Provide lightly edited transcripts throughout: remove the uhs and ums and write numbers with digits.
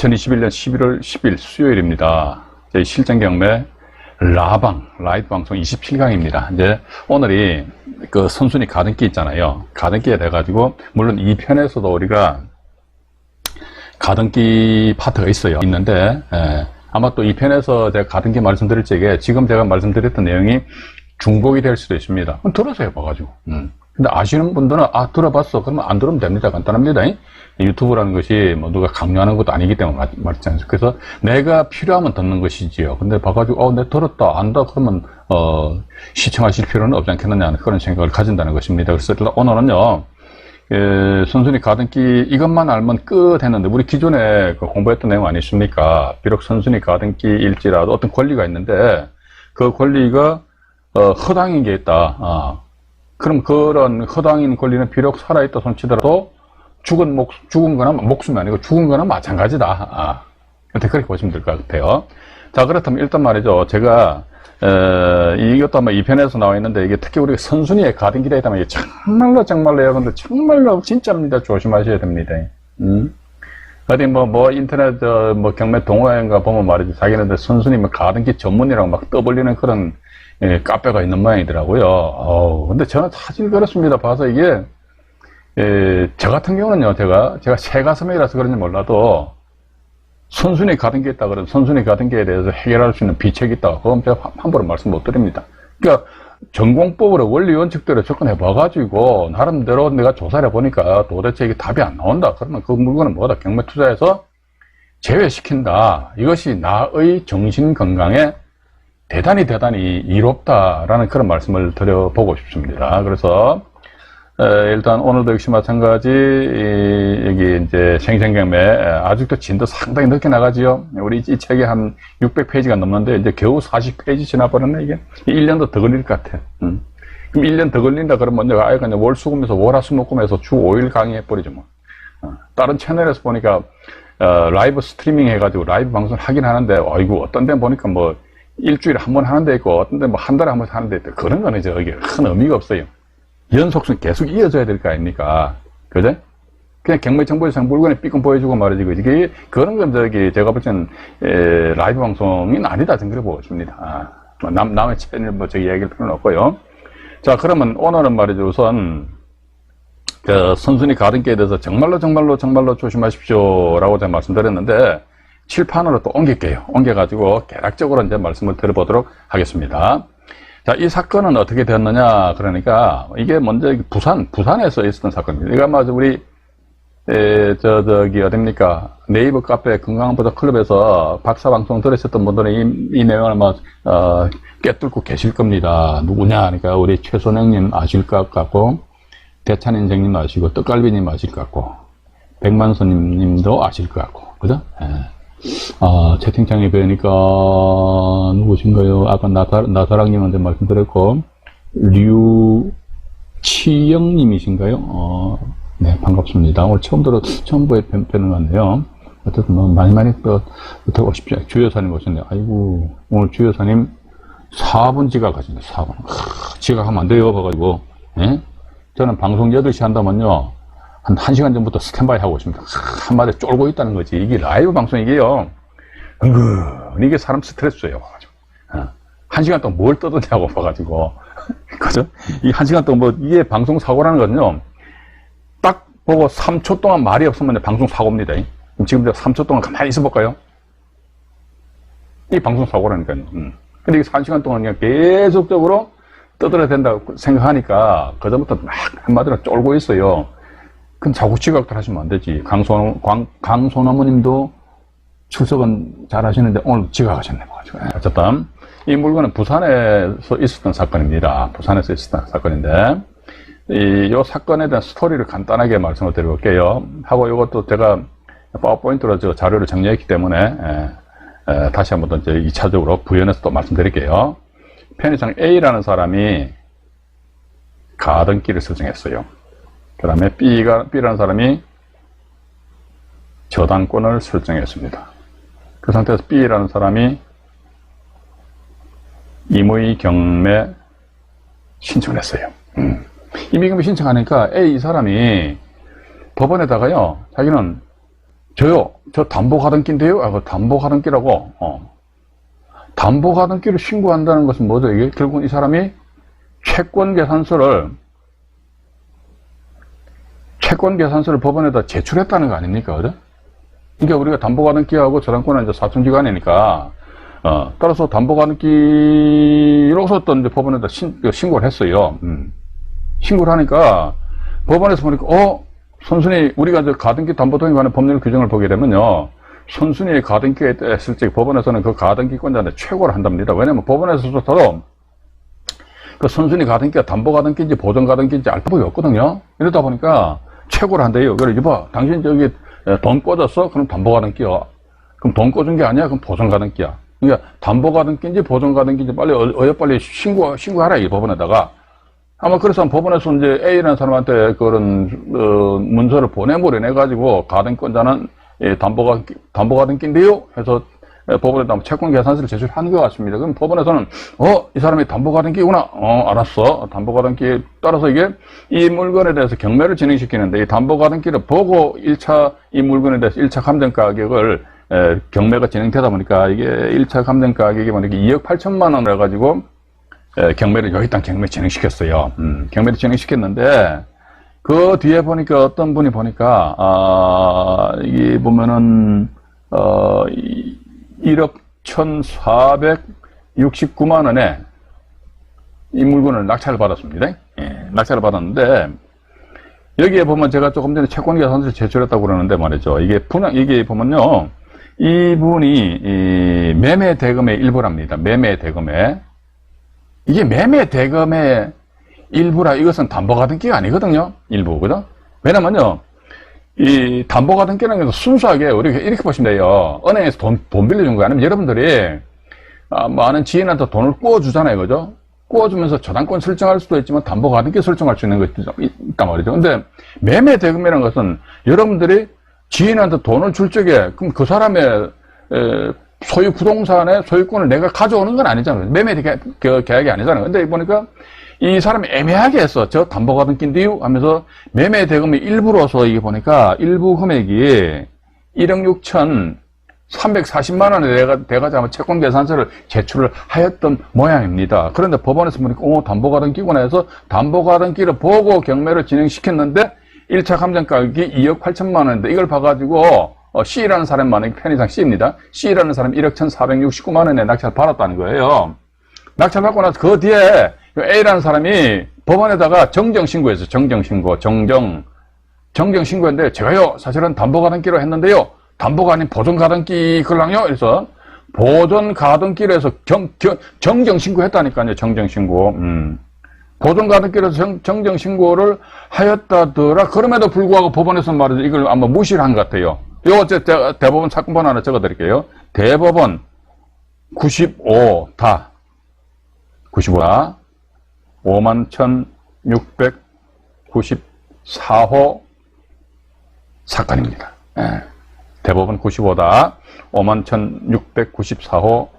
2021년 11월 10일 수요일입니다. 저희 실전 경매 라이브 방송 27강입니다. 이제 오늘이 그 선순위 가등기 있잖아요. 가등기에 돼가지고, 물론 이 편에서도 우리가 가등기 파트가 있는데, 아마 또 이 편에서 제가 가등기 말씀드릴 적에 지금 제가 말씀드렸던 내용이 중복이 될 수도 있습니다. 그럼 들어서 해봐가지고. 근데 아시는 분들은, 들어봤어. 그러면 안 들으면 됩니다. 간단합니다. 유튜브라는 것이 뭐 누가 강요하는 것도 아니기 때문에 맞지 않습니까? 그래서 내가 필요하면 듣는 것이지요. 근데 봐가지고, 내 들었다, 안다, 그러면, 시청하실 필요는 없지 않겠느냐, 그런 생각을 가진다는 것입니다. 그래서 일단 오늘은요, 선순위 가등기 이것만 알면 끝 했는데, 우리 기존에 공부했던 내용 아니십니까? 비록 선순위 가등기일지라도 어떤 권리가 있는데, 그 권리가, 허당인 게 있다. 그럼 그런 허당인 권리는 비록 살아있다 손치더라도 죽은 거나 목숨이 아니고 죽은 거나 마찬가지다. 그렇게 보시면 될 것 같아요. 자, 그렇다면 일단 말이죠. 제가, 이것도 아마 2편에서 나와 있는데, 이게 특히 우리가 선순위에 가등기라 했다면, 이게 정말로 여러분들, 정말로 진짜입니다. 조심하셔야 됩니다. 어디 인터넷, 경매 동호회인가 보면 말이죠. 자기네들 선순위 가등기 전문이라고 막 떠벌리는 그런, 카페가 있는 모양이더라고요. 근데 저는 사실 그렇습니다. 봐서 이게, 저 같은 경우는요, 제가 새가슴이라서 그런지 몰라도, 선순위 가등기에 있다 그러면 선순위 가등기에 대해서 해결할 수 있는 비책이 있다. 그건 제가 함부로 말씀 못 드립니다. 그러니까, 전공법으로 원리 원칙대로 접근해 봐가지고, 나름대로 내가 조사를 해보니까 도대체 이게 답이 안 나온다. 그러면 그 물건은 뭐다? 경매 투자에서 제외시킨다. 이것이 나의 정신 건강에 대단히 이롭다라는 그런 말씀을 드려보고 싶습니다. 그래서, 일단 오늘도 역시 마찬가지, 여기 이제 생생경매, 아직도 진도 상당히 늦게 나가지요. 우리 이 책이 한 600페이지가 넘는데, 이제 겨우 40페이지 지나버렸네, 이게. 1년도 더 걸릴 것 같아. 그럼 1년 더 걸린다 그러면 내가 아예 그냥 월수금에서 월화수목금에서 주 5일 강의해버리죠, 뭐. 다른 채널에서 보니까, 라이브 스트리밍 해가지고 라이브 방송 하긴 하는데, 아이고, 어떤 데는 보니까 뭐, 일주일에 한 번 하는 데 있고, 어떤 데는 한 달에 한 번 하는 데 있고, 그런 거는 저기 큰 의미가 없어요. 연속성 계속 이어져야 될 거 아닙니까? 그죠? 그냥 경매 정보에서 물건에 삐끔 보여주고 말이지. 이게, 그런 건 제가 볼 때는, 라이브 방송이 아니다. 저는 그래 보고 있습니다. 남의 채널 얘기할 필요는 없고요. 자, 그러면 오늘은 말이죠. 우선, 선순위 가등기에 대해서 정말로 조심하십시오. 라고 제가 말씀드렸는데, 칠판으로 또 옮길게요. 옮겨가지고, 개략적으로 이제 말씀을 드려보도록 하겠습니다. 자, 이 사건은 어떻게 되었느냐. 그러니까, 이게 먼저 부산에서 있었던 사건입니다. 이거 아마 우리, 어딥니까. 네이버 카페 건강보다 클럽에서 박사방송 들으셨던 분들은 이 내용을 아마, 꿰뚫고 계실 겁니다. 누구냐. 그러니까 우리 최선영님 아실 것 같고, 대찬인생님 아시고, 떡갈비님 아실 것 같고, 백만선님도 아실 것 같고, 그죠? 채팅창에 뵈니까, 누구신가요? 아까 나사랑님한테 말씀드렸고, 류치영님이신가요? 네, 반갑습니다. 오늘 처음 뵈는 것 같네요. 어쨌든 많이 또, 오십시오. 주여사님 오셨네요. 아이고, 오늘 주여사님 4분 지각하시네, 4분. 지각하면 안 돼요, 봐가지고. 예? 저는 방송 8시 한다면요. 한 1시간 전부터 스탠바이 하고 있습니다. 한마디 쫄고 있다는 거지. 이게 라이브 방송이게요. 이게 사람 스트레스예요. 1시간 동안 뭘 떠드냐고 봐가지고. 그죠? 이 1시간 동안 이게 방송 사고라는 거는요. 딱 보고 3초 동안 말이 없으면 방송 사고입니다. 그럼 지금 3초 동안 가만히 있어 볼까요? 이 방송 사고라니까요. 근데 이게 1시간 동안 그냥 계속적으로 떠들어야 된다고 생각하니까 그전부터 막 한마디로 쫄고 있어요. 그럼 자꾸 지각들 하시면 안 되지. 강소나무님도 출석은 잘 하시는데 오늘 지각하셨네. 어쨌든 이 물건은 부산에서 있었던 사건입니다. 부산에서 있었던 사건인데 이 사건에 대한 스토리를 간단하게 말씀을 드려볼게요. 하고 이것도 제가 파워포인트로 자료를 정리했기 때문에 다시 한번 더 이제 2차적으로 부연해서 또 말씀드릴게요. 편의상 A라는 사람이 가등기를 설정했어요. 그 다음에 B라는 사람이 저당권을 설정했습니다. 그 상태에서 B라는 사람이 임의 경매 신청을 했어요. 임의 경매 신청하니까 이 사람이 법원에다가요, 자기는 저 담보가등기인데요? 그 담보가등기라고, 담보가등기를 신고한다는 것은 뭐죠? 이게 결국은 이 사람이 채권계산서를 법원에다 제출했다는 거 아닙니까? 그죠? 그러니까 우리가 담보가등기하고 저당권은 이제 사촌지간이니까, 따라서 담보가등기로서 또 이제 법원에다 신고를 했어요. 신고를 하니까, 법원에서 보니까, 선순위, 우리가 이제 가등기 담보등에 관한 법률 규정을 보게 되면요, 선순위의 가등기에 했을 때 법원에서는 그 가등기권자한테 최고를 한답니다. 왜냐면 법원에서도 그 선순위 가등기가 담보가등기인지 보전가등기인지 알 법이 없거든요. 이러다 보니까 최고를 한대요. 그래, 이봐, 당신 저기 돈 꽂았어? 그럼 담보가등기야. 그럼 돈 꽂은 게 아니야? 그럼 보전가등기야. 그러니까 담보가등기인지 보전가등기인지 빨리 빨리 신고하라, 이 법원에다가. 아마 그래서 법원에서 이제 A라는 사람한테 그런 문서를 보내가지고 가등권자는 담보가등기인데요 해서 법원에다 채권계산서를 제출한 것 같습니다. 그럼 법원에서는 이 사람이 담보가등기구나. 알았어. 담보가등기에 따라서 이 물건에 대해서 경매를 진행시키는데 이 담보가등기를 보고 이 물건에 대해서 1차 감정 가격을 경매가 진행되다 보니까 이게 1차 감정 가격이 보니까 2억 8천만 원을 해가지고 경매를 여기 땅 경매 진행시켰어요. 경매를 진행시켰는데 그 뒤에 보니까 어떤 분이 보니까 이게 보면은 1억 1,469만 원에 이 물건을 낙찰을 받았습니다. 낙찰을 받았는데 여기에 보면 제가 조금 전에 채권계산서를 제출했다고 그러는데 말이죠. 이게 보면요, 이분이 매매 대금의 일부랍니다. 매매 대금의. 이게 매매 대금의 일부라 이것은 담보가등기가 아니거든요. 일부, 그죠? 왜냐면요, 이 담보가등기라는 것은 순수하게 우리가 이렇게 보시면 돼요. 은행에서 돈 빌려준 거 아니면 여러분들이 뭐 아는 지인한테 돈을 구워주잖아요. 그죠? 구워주면서 저당권 설정할 수도 있지만 담보가등기 설정할 수 있는 것이 있단 말이죠. 근데 매매 대금이라는 것은 여러분들이 지인한테 돈을 줄 적에 그럼 그 사람의 소유 부동산의 소유권을 내가 가져오는 건 아니잖아요. 매매 계약이 아니잖아요. 근데 보니까 이 사람이 애매하게 했어. 저 담보가등기인데요 하면서 매매 대금의 일부로서 이게 보니까 일부 금액이 1억 6,340만 원에 돼가지고 채권계산서를 제출을 하였던 모양입니다. 그런데 법원에서 보니까 담보가등기구나 해서 담보가등기를 보고 경매를 진행시켰는데 1차 감정가격이 2억 8천만 원인데 이걸 봐가지고 C라는 사람만의 편의상 C입니다. C라는 사람이 1억 1,469만 원에 낙찰을 받았다는 거예요. 낙찰 받고 나서 그 뒤에 A라는 사람이 법원에다가 정정신고했어요. 정정신고했는데 제가요 사실은 담보가등기로 했는데요. 담보가 아닌 보존가등기 걸랑요. 그래서 보존가등기로 해서 정정신고했다니까요. 정정신고. 보존가등기로 해서 정정신고를 하였다더라. 그럼에도 불구하고 법원에서 말이죠. 이걸 아마 무시를 한 것 같아요. 요거 대법원 사건번호 하나 적어드릴게요. 대법원 95다 51,694호 사건입니다. 대법원 95다 51,694호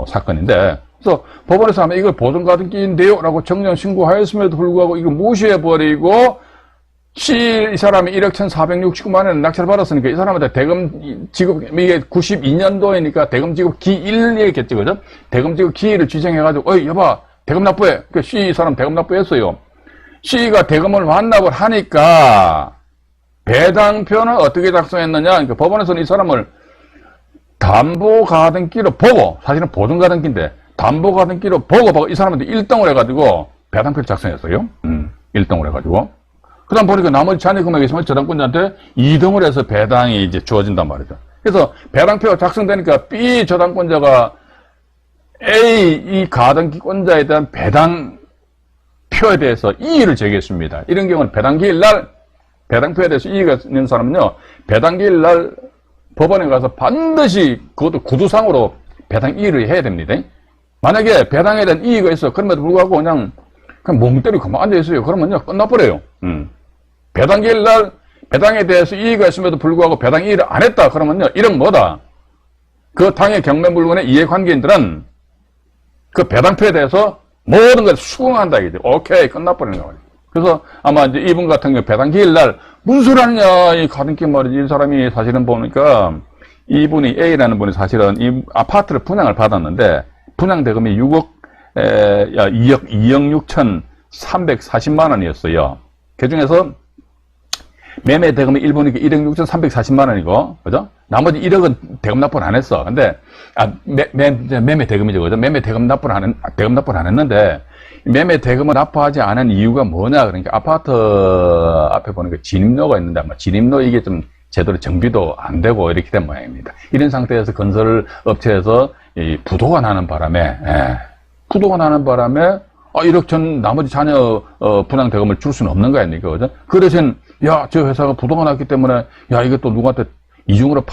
사건인데, 그래서 법원에서 하면 이걸 보존가등기인데요 라고 정정신고하였음에도 불구하고 이거 무시해버리고 이 사람이 1억 1,469만 원 낙찰을 받았으니까 이 사람한테 대금 지급, 이게 92년도이니까 대금 지급 기일이겠지, 그죠? 대금 지급 기일을 지정해가지고, 여봐, 대금 납부해. 그 C 사람 대금 납부했어요. C가 대금을 완납을 하니까 배당표는 어떻게 작성했느냐? 그러니까 법원에서는 이 사람을 담보가등기로 보고, 사실은 보존가등기인데, 담보가등기로 보고 이 사람한테 1등을 해가지고 배당표를 작성했어요. 1등을 해가지고. 그 다음 보니까 나머지 잔여 금액이 있으면 저당권자한테 2등을 해서 배당이 이제 주어진단 말이죠. 그래서 배당표가 작성되니까 B 저당권자가 A 이 가등기권자에 대한 배당표에 대해서 이의를 제기했습니다. 이런 경우는 배당기일 날 배당표에 대해서 이의가 있는 사람은요, 배당기일 날 법원에 가서 반드시 그것도 구두상으로 배당 이의를 해야 됩니다. 만약에 배당에 대한 이의가 있어, 그럼에도 불구하고 그냥 멍 때리고 가만 앉아있어요. 그러면요, 끝나버려요. 배당기일 날 배당에 대해서 이의가 있음에도 불구하고 배당 이의를 안 했다. 그러면요, 이런 뭐다? 그 당의 경매 물건의 이해관계인들은 그 배당표에 대해서 모든 걸 수긍한다. 이게 오케이, 끝나버리는 거예요. 그래서 아마 이제 이분 같은 경우 배당기일 날 무슨 소리 하느냐, 이 가등기 말이지. 이 사람이 사실은 보니까, 이분이, A라는 분이 사실은 이 아파트를 분양을 받았는데, 분양 대금이 2억 6천340만 원이었어요. 그 중에서, 매매 대금이 일본이니까 1억 6천340만 원이고, 그죠? 나머지 1억은 대금 납부를 안 했어. 근데, 매매 대금이죠. 그죠? 매매 대금 납부를 안 했는데, 매매 대금을 납부하지 않은 이유가 뭐냐? 그러니까 아파트 앞에 보니까 진입로가 있는데 아마 진입로 이게 좀 제대로 정비도 안 되고 이렇게 된 모양입니다. 이런 상태에서 건설 업체에서 이 부도가 나는 바람에, 이렇게 전 나머지 자녀 분양 대금을 줄 수는 없는 거 아닙니까? 그죠? 그 대신, 야, 저 회사가 부도가 났기 때문에, 야, 이게 또 누구한테 이중으로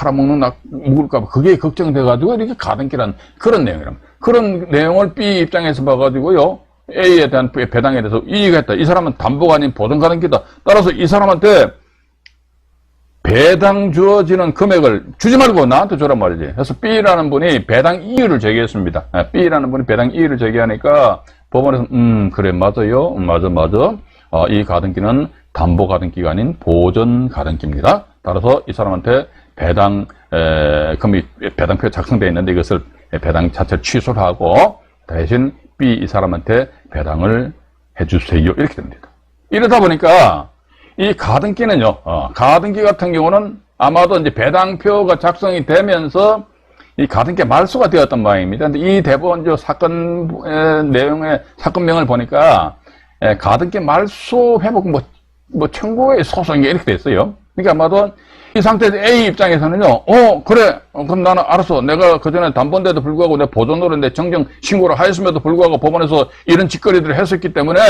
묵을까봐 그게 걱정돼가지고 이렇게 가등기란 그런 내용이랍니다. 그런 내용을 B 입장에서 봐가지고요, A에 대한 배당에 대해서 이의가 있다. 이 사람은 담보가 아닌 보증가등기다. 따라서 이 사람한테 배당 주어지는 금액을 주지 말고 나한테 주란 말이지. 그래서 B라는 분이 배당 이의를 제기했습니다. B라는 분이 배당 이의를 제기하니까 법원에서 그래 맞아요. 맞아. 이 가등기는 담보 가등기가 아닌 보전 가등기입니다. 따라서 이 사람한테 배당표 작성되어 있는데 이것을 배당 자체를 취소를 하고 대신 B 이 사람한테 배당을 해주세요. 이렇게 됩니다. 이러다 보니까 이 가등기는요, 가등기 같은 경우는 아마도 이제 배당표가 작성이 되면서 이 가등기 말소가 되었던 모양입니다. 근데 이 대법원조 사건 내용의 사건명을 보니까 가등기 말소 회복 청구의 소송이 이렇게 돼 있어요. 그러니까 아마도 이 상태에서 A 입장에서는요, 그래. 그럼 나는 알았어. 내가 그전에 담보인데도 불구하고 내 보존으로 내 정정 신고를 하였음에도 불구하고 법원에서 이런 짓거리들을 했었기 때문에,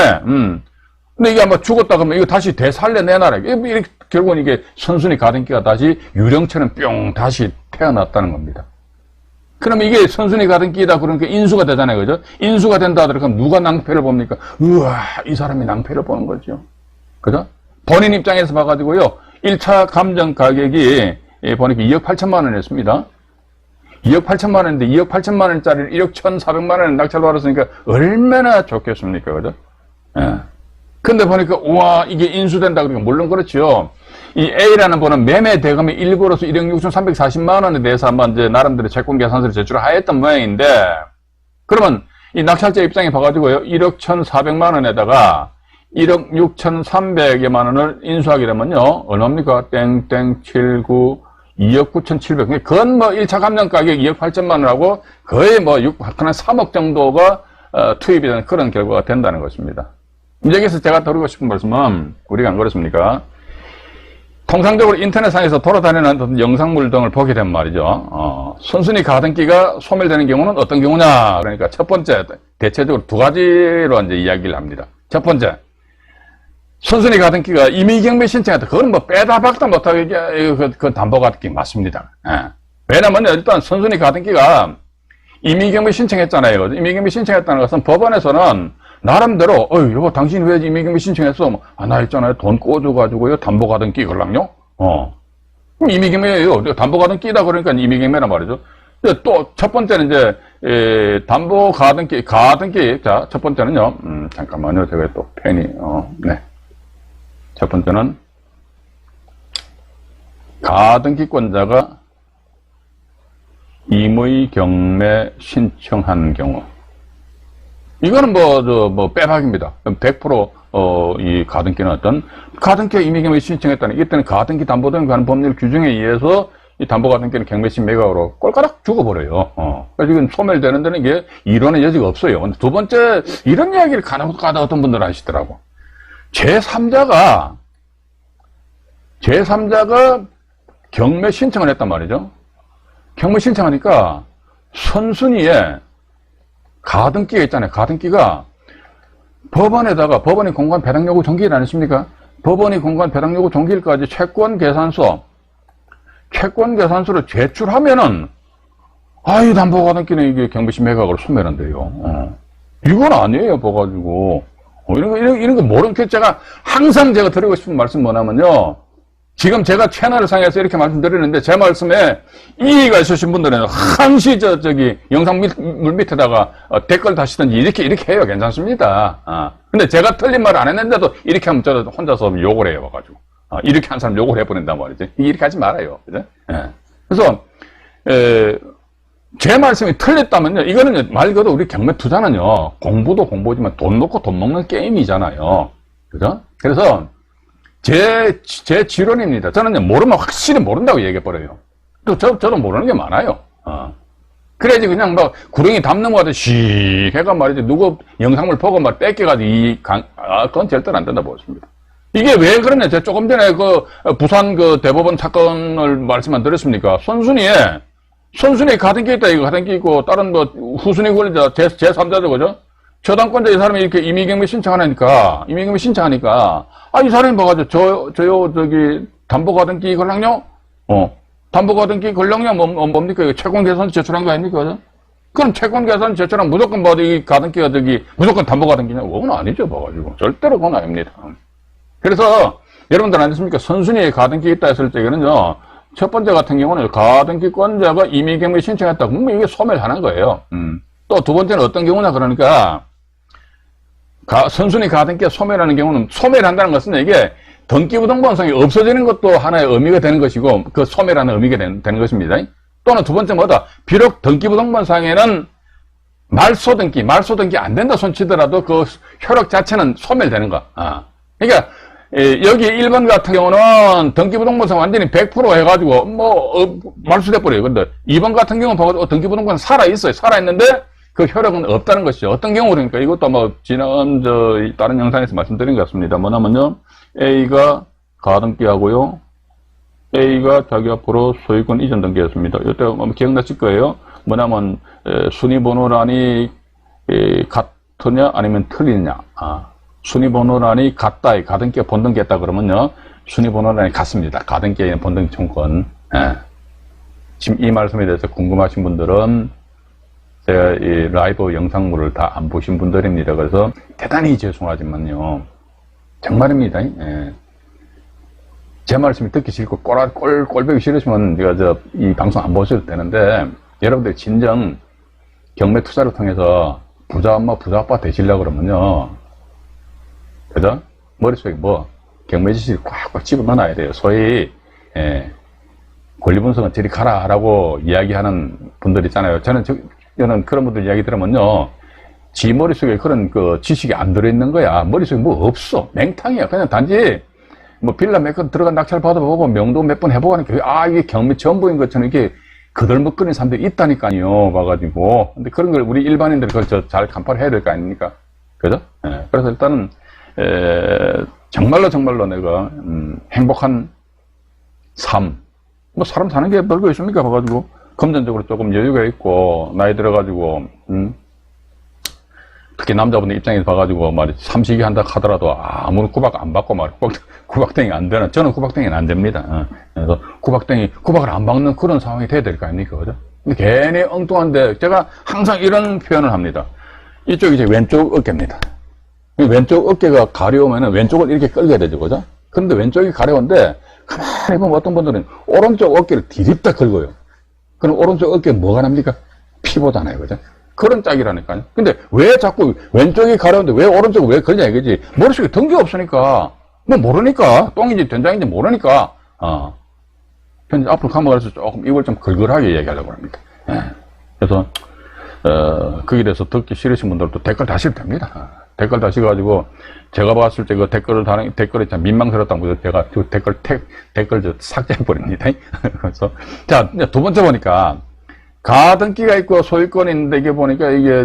근데 이게 아마 죽었다 그러면 이거 다시 되살려내놔라. 이렇게 결국은 이게 선순위 가등기가 다시 유령처럼 뿅 다시 태어났다는 겁니다. 그러면 이게 선순위 가등기다 그러니까 인수가 되잖아요. 그죠? 인수가 된다 하더라도 누가 낭패를 봅니까? 우와, 이 사람이 낭패를 보는 거죠. 그죠? 본인 입장에서 봐가지고요. 1차 감정 가격이 보니까 2억 8천만 원이었습니다. 2억 8천만 원인데 2억 8천만 원짜리를 1억 1,400만 원을 낙찰로 받았으니까 얼마나 좋겠습니까? 그죠? 예. 근데 보니까 우와 이게 인수된다 그러니까 물론 그렇죠. 이 A라는 분은 매매 대금이 일부로서 1억 6,340만 원에 대해서 한번 이제 나름대로 채권 계산서를 제출하였던 모양인데 그러면 이 낙찰자 입장에 봐가지고요. 1억 1,400만 원에다가 1억 6,300여만 원을 인수하게 되면요. 얼마입니까? 땡땡 79 2억 9,700. 그건 뭐 1차 감정 가격 2억 8천만 원하고 거의 뭐 3억 정도가 투입이 되는 그런 결과가 된다는 것입니다. 여기서 제가 드리고 싶은 말씀은 우리가 안 그렇습니까? 통상적으로 인터넷상에서 돌아다니는 어떤 영상물 등을 보게 되면 말이죠. 선순위 가등기가 소멸되는 경우는 어떤 경우냐? 그러니까 첫 번째, 대체적으로 두 가지로 이제 이야기를 합니다. 첫 번째, 선순위 가등기가 임의경매 신청했다. 그건 뭐 빼다 박다 못하게 그 담보 가등기 맞습니다. 예. 왜냐면 일단 선순위 가등기가 임의경매 신청했잖아요. 임의경매 신청했다는 것은 법원에서는 나름대로 여보 당신 왜 임의경매 신청했어? 나 있잖아요. 돈 꿔줘가지고요. 담보 가등기 걸랑요? 그럼 임의경매예요. 담보 가등기다 그러니까 임의경매란 말이죠. 또 첫 번째는 이제 담보 가등기 자 첫 번째는요. 잠깐만요. 제가 또 펜이 네. 첫 번째는 가등기권자가 임의 경매 신청한 경우. 이거는 뭐 빼박입니다. 100% 이 가등기는 어떤 가등기가 임의경매 신청했다는 이때는 가등기 담보 등에 관한 법률 규정에 의해서 이 담보 가등기는 경매신 매각으로 꼴까닥 죽어버려요. 그래서 이건 소멸되는 데는 이게 이론의 여지가 없어요. 근데 두 번째 이런 이야기를 가다 어떤 분들은 하시더라고. 제3자가 경매 신청을 했단 말이죠. 경매 신청하니까 선순위에 가등기가 있잖아요. 가등기가 법원에다가 법원이 공고한 배당 요구 종기일 아니십니까? 법원이 공고한 배당 요구 종기일까지 채권 계산서를 제출하면은 이 담보 가등기는 이게 경매신 매각으로 소멸한대요. 이건 아니에요. 봐가지고 이런 거 모르는 게 제가 항상 제가 드리고 싶은 말씀 뭐냐면요. 지금 제가 채널을 상에서 이렇게 말씀드리는데 제 말씀에 이의가 있으신 분들은 항시 저기 영상 물 밑에다가 댓글 다시든지 이렇게 해요. 괜찮습니다. 근데 제가 틀린 말 안 했는데도 이렇게 하면 저 혼자서 욕을 해요. 와가지고. 이렇게 한 사람 욕을 해버린단 말이지. 이렇게 하지 말아요. 그죠? 예. 그래서, 제 말씀이 틀렸다면요. 이거는 말 그대로 우리 경매 투자는요. 공부도 공부지만 돈 놓고 돈 먹는 게임이잖아요. 그죠? 그래서 제 지론입니다. 저는 모르면 확실히 모른다고 얘기해버려요. 또 저도 모르는 게 많아요. 그래야지 그냥 막 구렁이 담는 거 하듯이 해가 말이지 누구 영상을 보고 막 뺏겨가지고 그건 절대로 안 된다 보십니다. 이게 왜 그러냐? 제가 조금 전에 그 부산 그 대법원 사건을 말씀 안 드렸습니까? 선순위에 가등기 있다, 이거 가등기 있고, 다른 뭐, 후순위 권리자, 제3자죠, 그죠? 저당권자 이 사람이 이렇게 임의경매 신청하니까, 이 사람이 봐가지고, 저기, 담보가등기 걸랑요? 담보가등기 걸랑요? 뭡니까? 이거 채권계산 제출한 거 아닙니까? 그죠? 그럼 채권계산 제출하면 무조건 뭐, 이 가등기가 무조건 담보가등기냐? 그건 아니죠, 봐가지고. 절대로 그건 아닙니다. 그래서, 여러분들 아십니까? 선순위에 가등기 있다 했을 때에는요, 첫 번째 같은 경우는 가등기권자가 임의경매 신청했다. 그러면 이게 소멸하는 거예요. 또 두 번째는 어떤 경우냐 그러니까 선순위 가등기가 소멸하는 경우는 소멸한다는 것은 이게 등기부등본상이 없어지는 것도 하나의 의미가 되는 것이고 그 소멸하는 의미가 되는 것입니다. 또는 두 번째 뭐다? 비록 등기부등본상에는 말소등기 안 된다 손치더라도 그 효력 자체는 소멸되는 거. 그러니까 여기 1번 같은 경우는 등기부등본상 완전히 100% 해가지고 말소돼 버려요. 근데 2번 같은 경우는 봐가지고 등기부등본 살아있어요. 살아있는데 그 효력은 없다는 것이죠. 어떤 경우 그러니까 이것도 지난 다른 영상에서 말씀드린 것 같습니다. 뭐냐면요, A가 가등기하고요, A가 자기 앞으로 소유권 이전 등기했습니다. 이때 기억나실 거예요. 뭐냐면 순위번호란이 같으냐 아니면 틀리냐. 순위번호란이 같다, 가등기가 본등기했다 그러면요, 순위번호란이 같습니다. 가등기에는 본등기 청구권. 지금 이 말씀에 대해서 궁금하신 분들은 제가 이 라이브 영상물을 다 안 보신 분들입니다. 그래서 대단히 죄송하지만요, 정말입니다. 제 말씀이 듣기 싫고 꼴보기 싫으시면 제가 이 방송 안 보셔도 되는데, 여러분들 진정 경매 투자를 통해서 부자 엄마, 부자 아빠 되시려고 그러면요, 그죠? 머릿속에 경매 지식을 꽉꽉 집어넣어야 돼요. 소위, 권리분석은 저리 가라 라고 이야기하는 분들 있잖아요. 저는 그런 분들 이야기 들으면요, 지 머릿속에 그런 그 지식이 안 들어있는 거야. 머릿속에 없어. 맹탕이야. 그냥 단지 빌라 몇 건 들어간 낙찰 받아보고 명도 몇 번 해보고 하니까 이게 경매 전부인 것처럼 이렇게 거들먹거리는 사람들이 있다니까요. 봐가지고. 근데 그런 걸 우리 일반인들이 그걸 잘 간파를 해야 될 거 아닙니까? 그죠? 그래서 일단은 정말로 내가 행복한 삶, 사람 사는 게 별거 있습니까? 봐가지고 금전적으로 조금 여유가 있고 나이 들어가지고 특히 남자분들 입장에서 봐가지고 삼식이 한다 하더라도 아무런 구박 안 받고 구박땡이 안 되는, 저는 구박땡이는 안 됩니다. 그래서 구박을 안 받는 그런 상황이 돼야 될 거 아닙니까? 그죠? 근데 괜히 엉뚱한데 제가 항상 이런 표현을 합니다. 이쪽이 이제 왼쪽 어깨입니다. 왼쪽 어깨가 가려우면 왼쪽을 이렇게 끌게 되죠, 그죠? 그런데 왼쪽이 가려운데, 가만히 보면 어떤 분들은 오른쪽 어깨를 디립다 긁어요. 그럼 오른쪽 어깨에 뭐가 납니까? 피보잖아요, 그죠? 그런 짝이라니까요. 근데 왜 자꾸 왼쪽이 가려운데 왜 오른쪽을 왜 걸냐 이거지? 머릿속에 등기 없으니까, 모르니까, 똥인지 된장인지 모르니까, 편지 앞으로 가면서 조금 이걸 좀 걸걸하게 얘기하려고 합니다. 그래서, 거기에 대해서 듣기 싫으신 분들도 댓글 다시면 됩니다. 댓글 다시가지고, 제가 봤을 때 그 댓글이 참 민망스럽다고 해서 제가 그 댓글 삭제해버립니다. 그래서, 자, 두 번째 보니까, 가등기가 있고 소유권이 있는데 이게 보니까 이게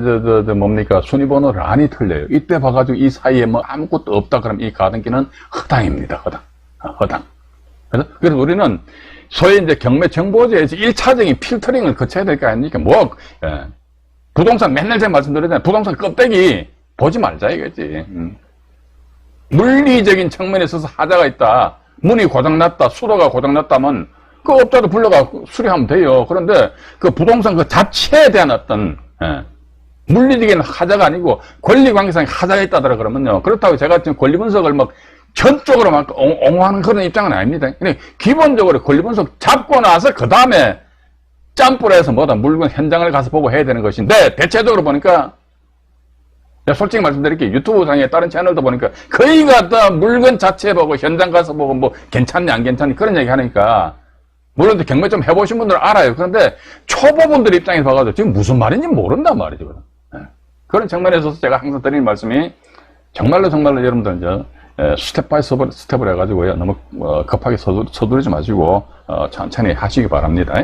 뭡니까? 순위번호 란이 틀려요. 이때 봐가지고 이 사이에 아무것도 없다 그러면 이 가등기는 허당입니다. 허당. 그래서 우리는 소위 이제 경매 정보제에서 1차적인 필터링을 거쳐야 될 거 아닙니까? 부동산 맨날 제가 말씀드리잖아요. 부동산 껍데기 보지 말자 이거지. 물리적인 측면에 있어서 하자가 있다. 문이 고장났다. 수도가 고장났다면 그 업자도 불러가 수리하면 돼요. 그런데 그 부동산 그 자체에 대한 어떤 물리적인 하자가 아니고 권리관계상의 하자가 있다더라 그러면요. 그렇다고 제가 지금 권리분석을 전적으로 옹호하는 그런 입장은 아닙니다. 근데 기본적으로 권리분석 잡고 나서 그 다음에 짬뿌를 해서 물건 현장을 가서 보고 해야 되는 것인데, 대체적으로 보니까 솔직히 말씀드릴게요. 유튜브 상에 다른 채널도 보니까 거의 갖다 물건 자체 보고 현장 가서 보고 뭐 괜찮냐 안 괜찮냐 그런 얘기 하니까 물론 경매 좀 해보신 분들은 알아요. 그런데 초보분들 입장에서 봐가지고 지금 무슨 말인지 모른단 말이죠. 그런 측면에서 제가 항상 드리는 말씀이 정말로 여러분들 이제 스텝 바이 스텝을 해가지고요. 너무 급하게 서두르지 마시고 천천히 하시기 바랍니다.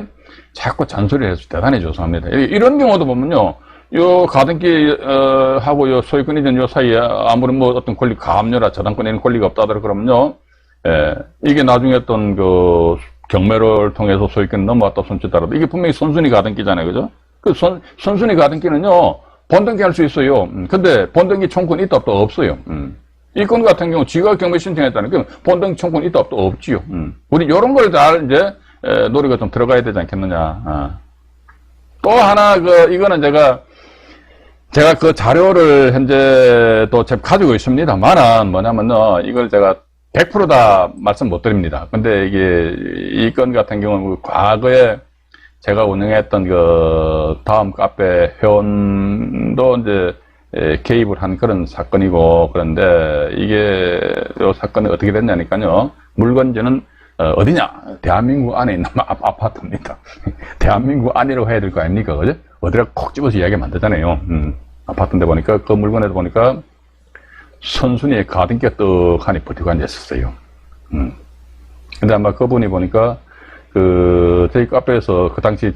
자꾸 잔소리를 해서 대단히 죄송합니다. 이런 경우도 보면요. 요 가등기 하고 요 소유권 이전 요 사이에 아무런 뭐 어떤 권리 가압류나 저당권에는 권리가 없다더라 그러면요. 이게 나중에 어떤 그 경매를 통해서 소유권 넘어왔다 손치더라도 이게 분명히 선순위 가등기잖아요. 그죠? 그 선순위 가등기는요. 본등기 할 수 있어요. 근데 본등기 청구는 있다 없다 없어요. 이 건 같은 경우 지가 경매 신청했다는 게 본등기 청구는 있다 없다 없지요. 우리 요런 걸 잘 이제 노력이 좀 들어가야 되지 않겠느냐. 또 하나 이거는 제가 그 자료를 현재 또 가지고 있습니다만은 뭐냐면요. 이걸 제가 100% 다 말씀 못 드립니다. 근데 이게 이 건 같은 경우는 과거에 제가 운영했던 그 다음 카페 회원도 이제 개입을 한 그런 사건이고, 그런데 이게 이 사건이 어떻게 됐냐니까요. 물건지는 어디냐? 대한민국 안에 있는 아파트입니다. 대한민국 안이라고 해야 될 거 아닙니까? 그죠? 어디라 콕 집어서 이야기하면 안 되잖아요. 아파트인데 보니까 그 물건에도 보니까 선순위에 가등기가 떡하니 버티고 앉았었어요. 근데 아마 그분이 보니까 저희 카페에서 그 당시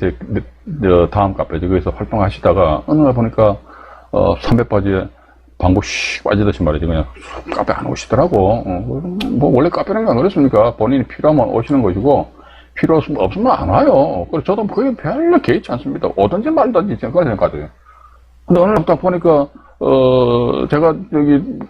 다음 카페죠. 거기서 활동하시다가 어느 날 보니까 300바지에 방구 씩 빠지듯이 말이지 그냥 카페 안 오시더라고. 뭐 원래 카페라는 게 안 그랬습니까? 본인이 필요하면 오시는 것이고 필요 없으면 안 와요. 그래서 저도 거의 별로 개의치 않습니다. 오든지 말든지 그런 생각하세요. 근데 어느 날 딱 보니까 제가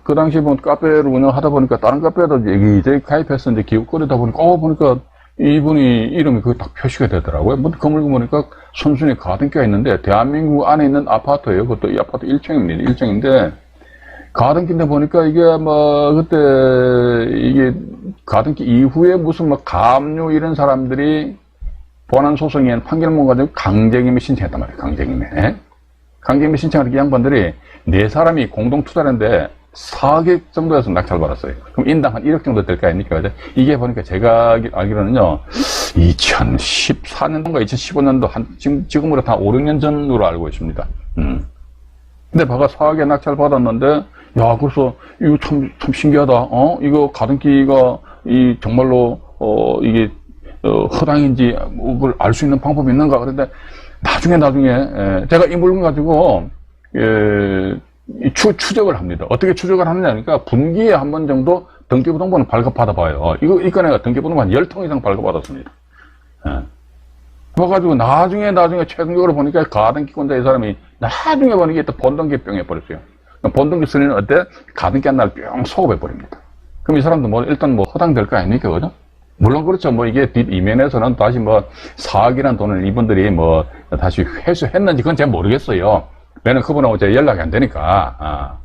그 당시 카페를 운영하다 보니까 다른 카페에도 이제 가입했었는데 기웃거리다 보니까 보니까 이분이 이름이 거기 딱 표시가 되더라고요. 그 물건 보니까 선순위 가등기가 있는데 대한민국 안에 있는 아파트예요. 그것도 이 아파트 1층입니다. 1층인데 가등기인데 보니까 이게 그때 이게 가등기 이후에 무슨 가압류 이런 사람들이 본안 소송에 판결문 가지고 강제임에 신청했단 말이에요. 강제임에 신청하는 이 양반들이 4사람이 공동 투자했는데 4억 정도에서 낙찰받았어요. 그럼 인당 한 1억 정도 될 거 아닙니까? 이게 보니까 제가 알기로는요, 2014년도인가 2015년도 지금으로 한 5, 6년 전으로 알고 있습니다. 근데 봐가 4억에 낙찰받았는데, 그래서 이거 참 신기하다. 이거 가등기가 정말로 이게 허당인지 그걸 알 수 있는 방법이 있는가? 그런데 나중에 제가 이 물건 가지고 추적을 합니다. 어떻게 추적을 하느냐니까 분기에 한 번 정도 등기부등본을 발급받아 봐요. 이 건에 등기부등본 한 10통 이상 발급받았습니다. 그래가지고 나중에 최종적으로 보니까 가등기권자 이 사람이 나중에 보니까 또 본등기병 해버렸어요. 본등기 쓰리는 어때? 가등기 한 날 뿅 소급해버립니다. 그럼 이 사람도 일단 허당될 거 아닙니까? 그죠? 물론 그렇죠. 이게 뒷 이면에서는 다시 4억이라는 돈을 이분들이 다시 회수했는지 그건 제가 모르겠어요. 왜냐면 그분하고 제 연락이 안 되니까.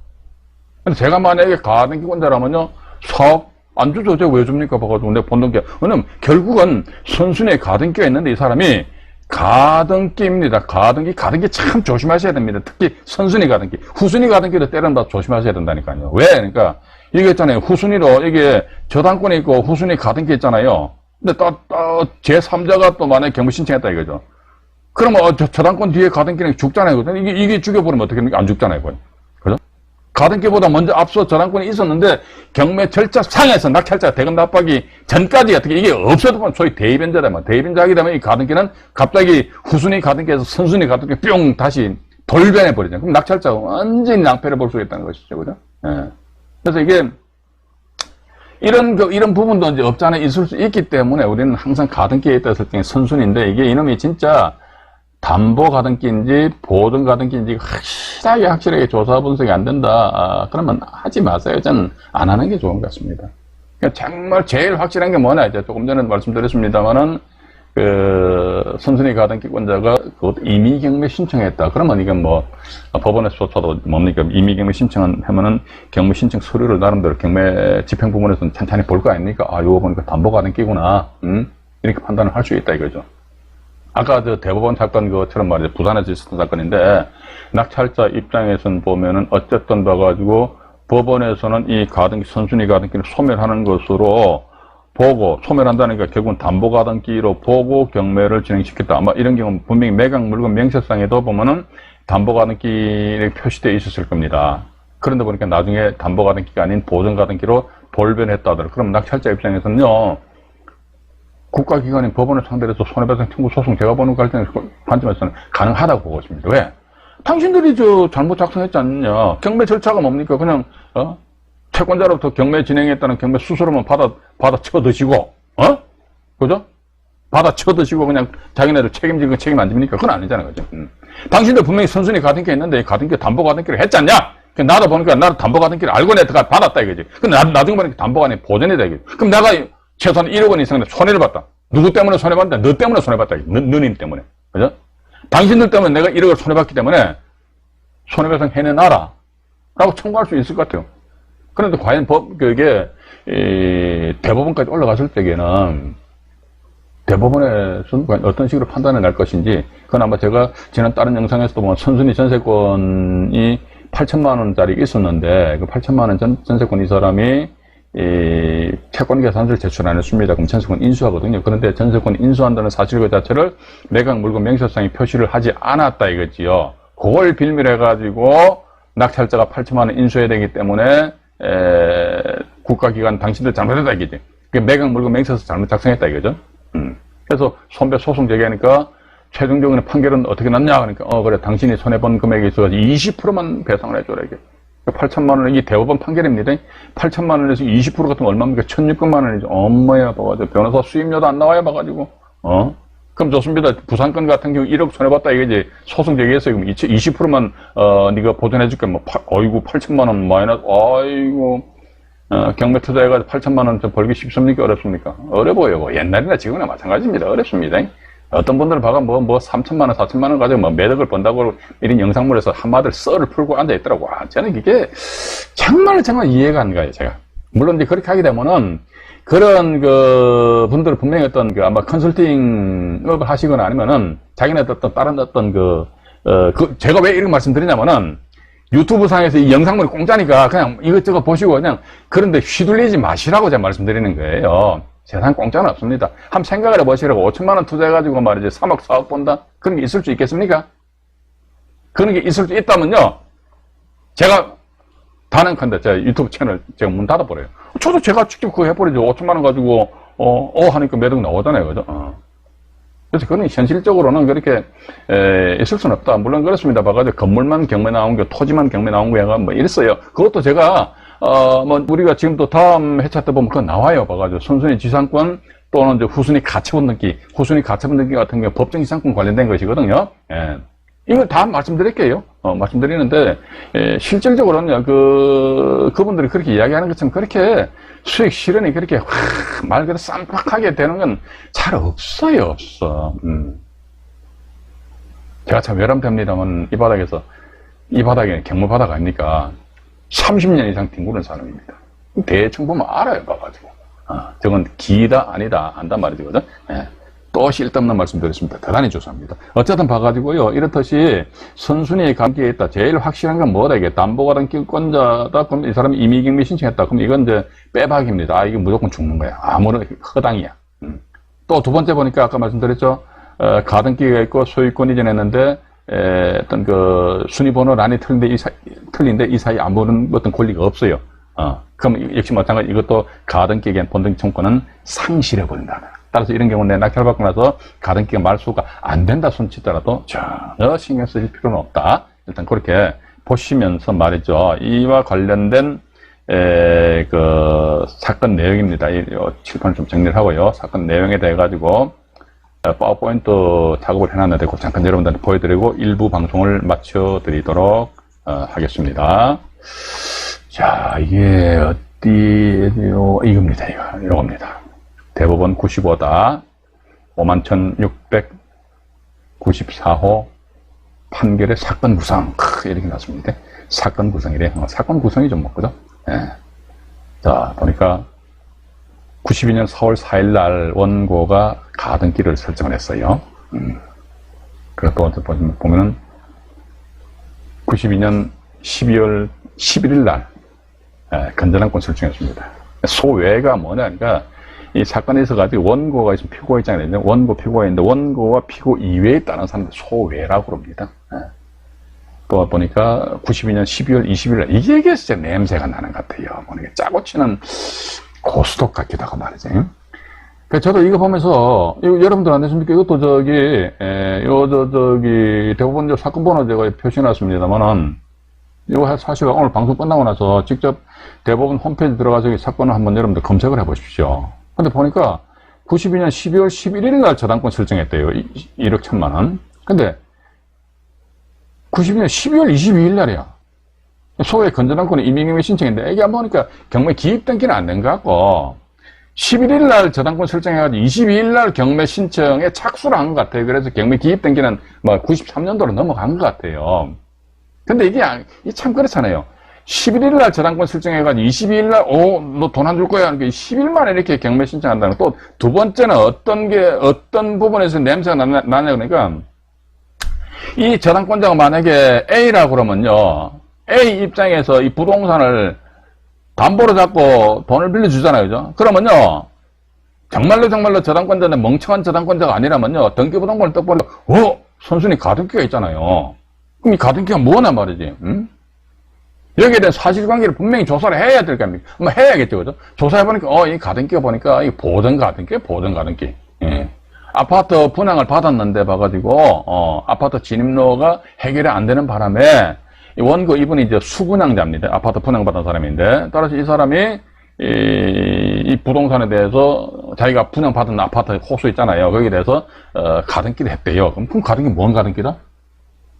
근데 제가 만약에 가등기권자라면요, 4억 안 주죠. 제가 왜 줍니까? 봐가지고 내 본등기. 왜냐면 결국은 선순위에 가등기가 있는데 이 사람이 가등기입니다. 가등기 참 조심하셔야 됩니다. 특히 선순위 가등기. 후순위 가등기를 때려다 조심하셔야 된다니까요. 왜? 그러니까 이게 있잖아요. 후순위로 이게 저당권이 있고 후순위 가등기 있잖아요. 근데 제3자가 또 만약에 경매 신청했다 이거죠. 그러면 저당권 뒤에 가등기는 죽잖아요. 이게 죽여버리면 어떻게 됩니까? 안 죽잖아요. 그죠? 가등기보다 먼저 앞서 저당권이 있었는데 경매 절차 상에서 낙찰자가 대금 납부하기 전까지 어떻게 이게 없어도 보면 소위 대입변자다. 대입변자하게 되면 이 가등기는 갑자기 후순위 가등기에서 선순위 가등기 뿅 다시 돌변해 버리잖아요. 그럼 낙찰자가 완전히 낭패를 볼 수 있다는 것이죠. 그죠? 그래서 이게 이런 부분도 이제 없지 않아 있을 수 있기 때문에 우리는 항상 가등기에 있다 했을 때 선순위인데 이게 이놈이 진짜 담보 가등기인지 보증 가등기인지 확실하게 조사 분석이 안 된다. 그러면 하지 마세요. 저는 안 하는 게 좋은 것 같습니다. 그러니까 정말 제일 확실한 게 뭐냐 이제 조금 전에 말씀드렸습니다만은 선순위 가등기권자가 임의 경매 신청했다. 그러면 이건 법원에서도 뭡니까? 임의 경매 신청하면은 경매 신청 서류를 나름대로 경매 집행 부문에서는 찬찬히 볼 거 아닙니까? 이거 보니까 담보 가등기구나. 이렇게 판단을 할 수 있다 이거죠. 아까 저 대법원 사건 그것처럼 말이죠. 부산에서 있었던 사건인데, 낙찰자 입장에서는 보면은 어쨌든 봐가지고, 법원에서는 이 가등기, 선순위 가등기를 소멸하는 것으로 보고, 소멸한다니까 결국은 담보 가등기로 보고 경매를 진행시켰다. 아마 이런 경우는 분명히 매각 물건 명세상에도 보면은 담보 가등기를 표시되어 있었을 겁니다. 그런데 보니까 나중에 담보 가등기가 아닌 보전 가등기로 돌변했다 하더라고요. 그럼 낙찰자 입장에서는요, 국가기관인 법원을 상대로 해서 손해배상 청구 소송 제가 보는 관점에서는 가능하다고 보고 있습니다. 왜? 당신들이 잘못 작성했지 않느냐. 경매 절차가 뭡니까? 그냥, 채권자로부터 경매 진행했다는 경매 수수료만 받아 쳐드시고, 그죠? 받아 쳐드시고 그냥 자기네들 책임지는 건 책임 안 집니까? 그건 아니잖아요. 그죠? 당신들 분명히 선순위 가등기 했는데 가등기 담보 가등기를 했지 않냐? 나도 보니까 나도 담보 가등기를 알고 내가 받았다 이거지. 근데 나중에 보니까 담보가 아니라 보전이다 이거지. 그럼 내가 최소한 1억 원 이상 손해를 봤다. 누구 때문에 손해봤다? 너 때문에 손해봤다. 너님 때문에. 그죠? 당신들 때문에 내가 1억을 손해봤기 때문에 손해배상 해내놔라. 라고 청구할 수 있을 것 같아요. 그런데 과연 그게, 대법원까지 올라갔을 때에는 대법원에서는 어떤 식으로 판단을 낼 것인지, 그건 아마 제가 지난 다른 영상에서도 보면 선순위 전세권이 8천만 원짜리 있었는데, 그 8천만 원 전세권 이 사람이 채권 계산서를 제출 안 했습니다. 그럼 전세권 인수하거든요. 그런데 전세권 인수한다는 사실그 자체를 매각 물건 명세상에 표시를 하지 않았다 이거지요. 그걸 빌미로 해가지고 낙찰자가 8천만 원 인수해야 되기 때문에 국가기관 당신들 잘못했다 이거지. 매각 물건 명세서 잘못 작성했다 이거죠. 그래서 손배 소송 제기하니까 최종적인 판결은 어떻게 났냐 그러니까 그래 당신이 손해본 금액에 있어서 20%만 배상을 해줘라 이게. 8천만 원, 이 대법원 판결입니다. 8천만 원에서 20% 같으면 얼마입니까? 1,600만 원이죠. 엄마야, 봐가지고. 변호사 수임료도 안 나와요, 봐가지고. 그럼 좋습니다. 부산건 같은 경우 1억 손해봤다, 이거지. 소송 제기했어요. 그럼 20%만, 네가 보전해줄게. 어이구, 8천만 원 마이너스, 아이고, 경매 투자해가지고 8천만 원 벌기 쉽습니까? 어렵습니까? 어려워요. 옛날이나 지금이나 마찬가지입니다. 어렵습니다. 어떤 분들은 봐가 3천만 원, 4천만 원 가지고 매덕을 번다고 이런 영상물에서 한마디를 썰을 풀고 앉아있더라고. 저는 그게 정말 이해가 안 가요, 제가. 물론 이제 그렇게 하게 되면은 그런 분들은 분명히 어떤 아마 컨설팅업을 하시거나 아니면은 자기네 어떤 다른 어떤 제가 왜 이렇게 말씀드리냐면은 유튜브 상에서 이 영상물이 공짜니까 그냥 이것저것 보시고 그냥 그런데 휘둘리지 마시라고 제가 말씀드리는 거예요. 세상 공짜는 없습니다. 한번 생각을 해보시라고 5천만 원 투자해가지고 말이지 3억 4억 본다? 그런 게 있을 수 있겠습니까? 그런 게 있을 수 있다면요. 제가 단언컨대 제 유튜브 채널 제가 문 닫아버려요. 저도 제가 직접 그거 해버리죠. 5천만 원 가지고 하니까 매덕 나오잖아요. 그죠? 그래서 그건 현실적으로는 그렇게 있을 수는 없다. 물론 그렇습니다. 봐가지고 건물만 경매 나온 게 토지만 경매 나온 거야 뭐 이랬어요. 그것도 제가 우리가 지금 또 다음 회차 때 보면 그거 나와요. 봐가지고 선순위 지상권 또는 이제 후순위 가처분 등기, 후순위 가처분 등기 같은 경우 법정 지상권 관련된 것이거든요. 예. 이걸 다 말씀드릴게요. 말씀드리는데, 실질적으로는 그분들이 그렇게 이야기하는 것처럼 그렇게 수익 실현이 그렇게 말 그대로 쌈박하게 되는 건 잘 없어요, 없어. 제가 참 외람됩니다만, 이 바닥에 경무 바닥 아닙니까? 30년 이상 뒹구는 사람입니다. 대충 보면 알아요, 봐가지고. 저건 기다, 아니다, 안단 말이죠, 그죠? 예. 또 쓸데없는 말씀 드렸습니다. 대단히 죄송합니다. 어쨌든 봐가지고요, 이렇듯이 선순위의 관계에 있다. 제일 확실한 건 뭐다, 이게. 담보가당 기권자다. 그럼 이 사람이 임의경매 신청했다. 그럼 이건 이제 빼박입니다. 이게 무조건 죽는 거야. 아무런 허당이야. 또 두 번째 보니까 아까 말씀드렸죠. 가등기가 있고 소유권 이전했는데, 어떤 순위번호란이 틀린데 이 사이 아무런 어떤 권리가 없어요. 그럼 역시 마찬가지 이것도 가등기에 대한 본등기 청구는 상실해버린다. 따라서 이런 경우는 내 낙찰받고 나서 가등기가 말소가 안 된다 손치더라도 전혀 신경 쓰실 필요는 없다. 일단 그렇게 보시면서 말이죠. 이와 관련된 사건 내용입니다. 칠판을 좀 정리를 하고요. 사건 내용에 대해 가지고 파워포인트 작업을 해놨는데 그 잠깐 여러분들한테 보여드리고 일부 방송을 마쳐드리도록 하겠습니다. 자, 이게 이겁니다. 이겁니다. 대법원 95다 51,694호 판결의 사건 구성 이렇게 났습니다. 사건 구성이래. 사건 구성이 좀 그죠? 예. 자, 보니까 92년 4월 4일 날 원고가 가등기를 설정을 했어요. 그리고 또 보면은 92년 12월 11일 날 건전한권 설정했습니다. 소외가 뭐냐니까 이 사건에 있어가지고 원고가 있으면 피고가 있잖아요. 원고, 피고가 있는데 원고와 피고 이외에 있다는 사람들 소외라고 그럽니다. 또 보니까 92년 12월 20일 날 이게 진짜 냄새가 나는 것 같아요. 보니까 짜고 치는 고스톱 같기도 하고 말이지. 저도 이거 보면서 여러분들 안 되십니까? 이것도 대법원 사건 번호 제가 표시해놨습니다만은 이거 사실 오늘 방송 끝나고 나서 직접 대법원 홈페이지 들어가서 이 사건을 한번 여러분들 검색을 해 보십시오. 근데 보니까 92년 12월 11일 날 저당권 설정했대요. 1억 1천만 원. 근데 92년 12월 22일 날이야. 소외 건전한권이 이민경매 신청인데 이게 한번 보니까 경매 기입 등기는 안 된 것 같고 11일 날 저당권 설정해가지고 22일 날 경매 신청에 착수를 한 것 같아요. 그래서 경매 기입 등기는 뭐 93년도로 넘어간 것 같아요. 근데 이게 참 그렇잖아요. 11일 날 저당권 설정해가지고 22일 날, 너 돈 안 줄 거야. 하는 게 10일 만에 이렇게 경매 신청한다는 거. 또 두 번째는 어떤 부분에서 냄새가 나냐 그러니까 이 저당권자가 만약에 A라고 그러면요. A 입장에서 이 부동산을 담보로 잡고 돈을 빌려주잖아요. 그죠? 그러면요. 정말로 저당권자는 멍청한 저당권자가 아니라면요. 등기부등본을 딱 보니까, 선순위 가등기가 있잖아요. 그럼 이 가등기가 뭐냐 말이지. 응? 여기에 대한 사실관계를 분명히 조사를 해야 될 거 아닙니까? 한번 해야겠죠. 그죠? 조사해보니까, 이 가등기가 보니까, 이 보전가등기. 예. 아파트 분양을 받았는데 봐가지고, 아파트 진입로가 해결이 안 되는 바람에, 이 원고 이분이 이제 수분양자입니다. 아파트 분양받은 사람인데, 따라서 이 사람이, 이 부동산에 대해서 자기가 분양받은 아파트 호수 있잖아요. 거기에 대해서, 가등기를 했대요. 그럼 가등기 뭔 가등기다?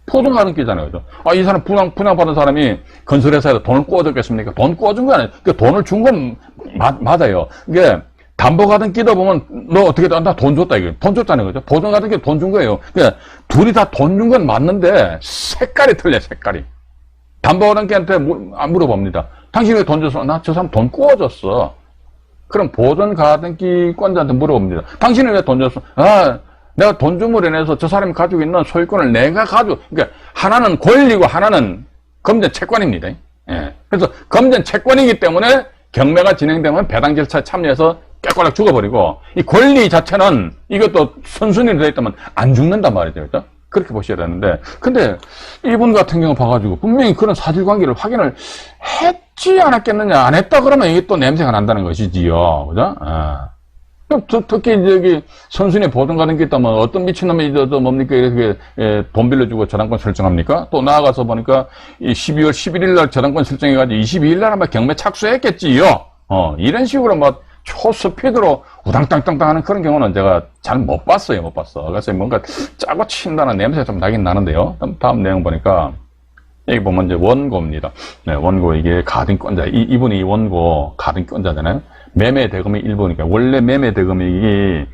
포동가등기잖아요. 그죠? 이 사람 분양받은 사람이 건설회사에서 돈을 꿔줬겠습니까? 돈 꿔준 거 아니에요. 그러니까 돈을 준 건 맞아요. 이게 담보가등기도 보면 너 어떻게 나 돈 줬다 이거. 돈 줬잖아요. 그죠? 보증가등기 돈 준 거예요. 그러니까 둘이 다 돈 준 건 맞는데 색깔이 틀려, 색깔이. 담보가등기한테 물어봅니다. 당신이 왜 돈 줬어? 나 저 사람 돈 꿔줬어. 그럼 보존가등기권자한테 물어봅니다. 당신은 왜 돈 줬어? 내가 돈 줌으로 인해서 저 사람이 가지고 있는 소유권을 내가 그러니까 하나는 권리고 하나는 검전 채권입니다. 예. 그래서 검전 채권이기 때문에 경매가 진행되면 배당 절차에 참여해서 깨꼬락 죽어버리고 이 권리 자체는 이것도 선순위로 되어 있다면 안 죽는단 말이죠. 그렇죠? 그렇게 보셔야 되는데 근데 이분 같은 경우 봐가지고 분명히 그런 사실관계를 확인을 했지 않았겠느냐. 안 했다 그러면 이게 또 냄새가 난다는 것이지요. 그죠? 특히 선순위 보증가등기 있다면 어떤 미친놈이 뭡니까 이렇게 돈 빌려주고 저당권 설정합니까? 또 나아가서 보니까 이 12월 11일 날 저당권 설정해가지고 22일 날 아마 경매 착수했겠지요. 이런 식으로 뭐 초스피드로 우당땅땅땅 하는 그런 경우는 제가 잘 못 봤어요. 못 봤어. 그래서 뭔가 짜고 친다는 냄새가 좀 나긴 나는데요. 다음 내용 보니까 여기 보면 이제 원고입니다. 네, 원고 이게 가등권자. 이분이 원고 가등권자잖아요. 매매 대금이 일부니까 원래 매매 대금액이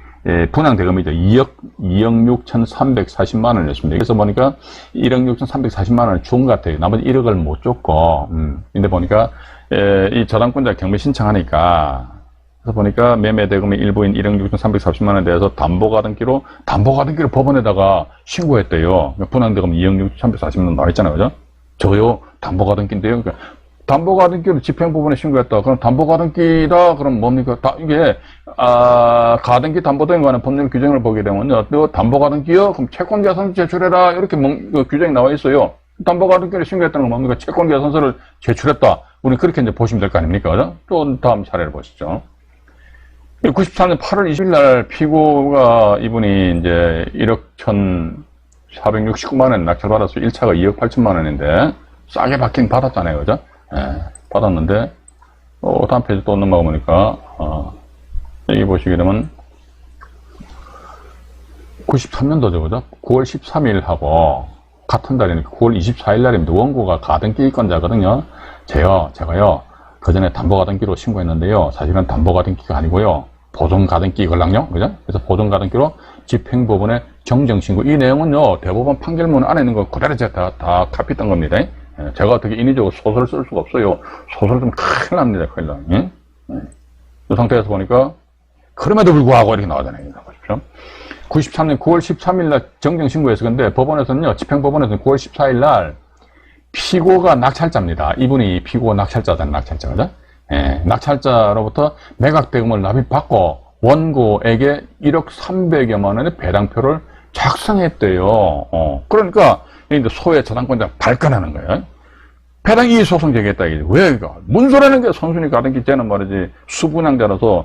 분양 대금이죠. 2억 6,340만 원이었습니다. 그래서 보니까 1억 6,340만 원을 준 것 같아요. 나머지 1억을 못 줬고, 근데 보니까 이 저당권자 경매 신청하니까 그래서 보니까 매매 대금의 일부인 1억 6,340만 원에 대해서 담보가등기로 법원에다가 신고했대요. 분양 대금 2억 6,340만 원 나와 있잖아요, 그죠? 저요 담보가등기인데요. 그러니까 담보가등기를 집행부분에 신고했다. 그럼 담보가등기다. 그럼 뭡니까? 이게 가등기 담보등에 관한 법률 규정을 보게 되면요, 또 담보가등기요. 그럼 채권계산서 제출해라. 이렇게 규정이 나와 있어요. 담보가등기를 신고했다는 건 뭡니까? 채권계산서를 제출했다. 우리 그렇게 이제 보시면 될 거 아닙니까? 그죠? 또 다음 사례를 보시죠. 94년 8월 20일 날 피고가 이분이 이제 1억 1,469만 원 낙찰받아서 1차가 2억 8천만 원인데 싸게 받긴 받았잖아요. 그죠? 받았는데, 다음 페이지 또 넘어가 보니까, 여기 보시게 되면, 93년도죠, 그죠? 9월 13일하고, 같은 달이니까 9월 24일 날입니다. 원고가 가등기권자거든요. 제가요, 그 전에 담보가등기로 신고했는데요. 사실은 담보가등기가 아니고요. 보존가등기 걸랑요, 그죠? 그래서 보존가등기로 집행법원에 정정신고. 이 내용은요, 대법원 판결문 안에 있는 거 그대로 제가 다 카피했던 겁니다. 제가 어떻게 인위적으로 소설을 쓸 수가 없어요. 소설 좀 큰일 납니다. 큰일 나. 이 상태에서 보니까 그럼에도 불구하고 이렇게 나오잖아요. 보십시오. 93년 9월 13일 날 정정 신고해서 근데 법원에서는요, 집행법원에서는 9월 14일 날 피고가 낙찰자입니다. 이분이 피고 낙찰자잖아요, 낙찰자, 그죠? 예, 낙찰자로부터 매각 대금을 납입받고 원고에게 1억 300여만 원의 배당표를 작성했대요. 그러니까 이제 소외 저당권자 발끈하는 거예요. 배당이익 소송 제기했다 이게 왜 이거? 문서라는 게 선순위 가등기 쟤는 말이지 수분양자라서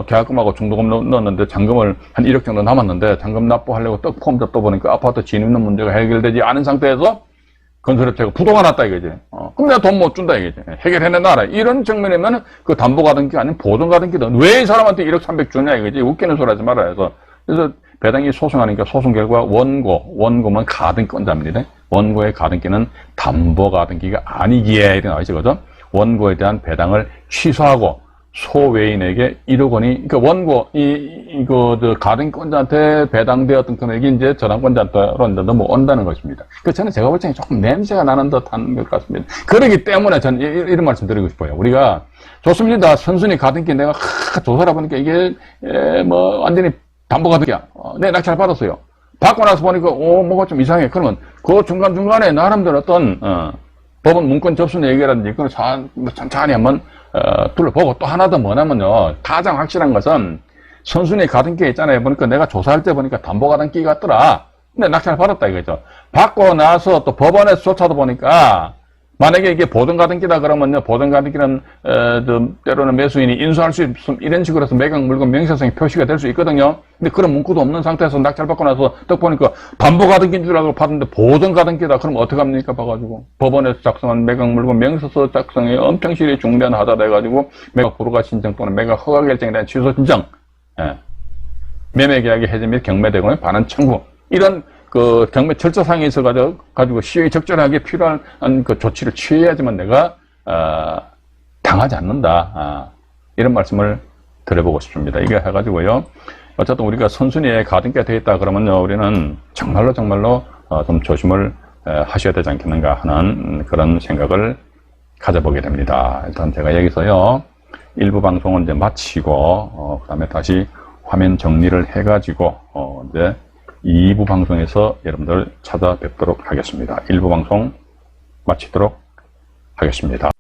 계약금하고 중도금 넣었는데 잔금을 한 1억 정도 남았는데 잔금 납부하려고 떡 폼 잡다 보니까 아파트 진입는 문제가 해결되지 않은 상태에서 건설업체가 부도가 났다 이거지. 그럼 내가 돈 못 준다 이거지. 해결해내놔라. 이런 측면이면 그 담보가등기 아니면 보존가등기다. 왜 이 사람한테 1억 300 주냐 이거지. 웃기는 소리 하지 말아야 해서. 그래서 배당이 소송하니까 소송 결과 원고면 가등권자입니다. 원고의 가등기는 담보가등기가 아니기에 이렇게 나와있죠. 그죠? 원고에 대한 배당을 취소하고 소외인에게 1억 원이, 그러니까 원고, 가등권자한테 배당되었던 금액이 이제 저당권자한테로 이제 넘어온다는 것입니다. 그 저는 제가 볼 때는 조금 냄새가 나는 듯한 것 같습니다. 그러기 때문에 저는 이런 말씀 드리고 싶어요. 우리가, 좋습니다. 선순위 가등기 내가 조사를 해보니까 이게, 완전히 담보가등기야. 내 낙찰 받았어요. 받고 나서 보니까, 뭐가 좀 이상해. 그러면 그 중간중간에 나름대로 어떤, 법원 문건 접수 얘기라든지, 그걸 천천히 한번, 둘러보고 또 하나 더 뭐냐면요. 가장 확실한 것은 선순위 가등기에 있잖아요. 보니까 내가 조사할 때 보니까 담보가등기 같더라. 근데 낙찰 받았다 이거죠. 받고 나서 또 법원에서 조사도 보니까 만약에 이게 보존가등기다 그러면요. 보존가등기는 때로는 매수인이 인수할 수 있음 이런 식으로 해서 매각 물건 명시성이 표시가 될 수 있거든요. 근데 그런 문구도 없는 상태에서 낙찰 받고 나서 딱 보니까 담보가등기인 줄 알고 받았는데 보존가등기다. 그럼 어떡합니까? 봐가지고 법원에서 작성한 매각 물건 명시서 작성에 엄청 실히 중대한 하자다 해가지고 매각 불허가 신청 또는 매각 허가 결정에 대한 취소 신청, 매매 계약의 해지 및 경매 대금의 반환 청구 이런 그 경매 절차상에 있어 가지고 시효에 적절하게 필요한 그 조치를 취해야지만 내가 당하지 않는다. 이런 말씀을 드려보고 싶습니다. 이게 해가지고요. 어쨌든 우리가 선순위에 가등기가 되어 있다 그러면요, 우리는 정말로 좀 조심을 하셔야 되지 않겠는가 하는 그런 생각을 가져보게 됩니다. 일단 제가 여기서요, 일부 방송은 이제 마치고 그다음에 다시 화면 정리를 해가지고 이제 2부 방송에서 여러분들 찾아뵙도록 하겠습니다. 1부 방송 마치도록 하겠습니다.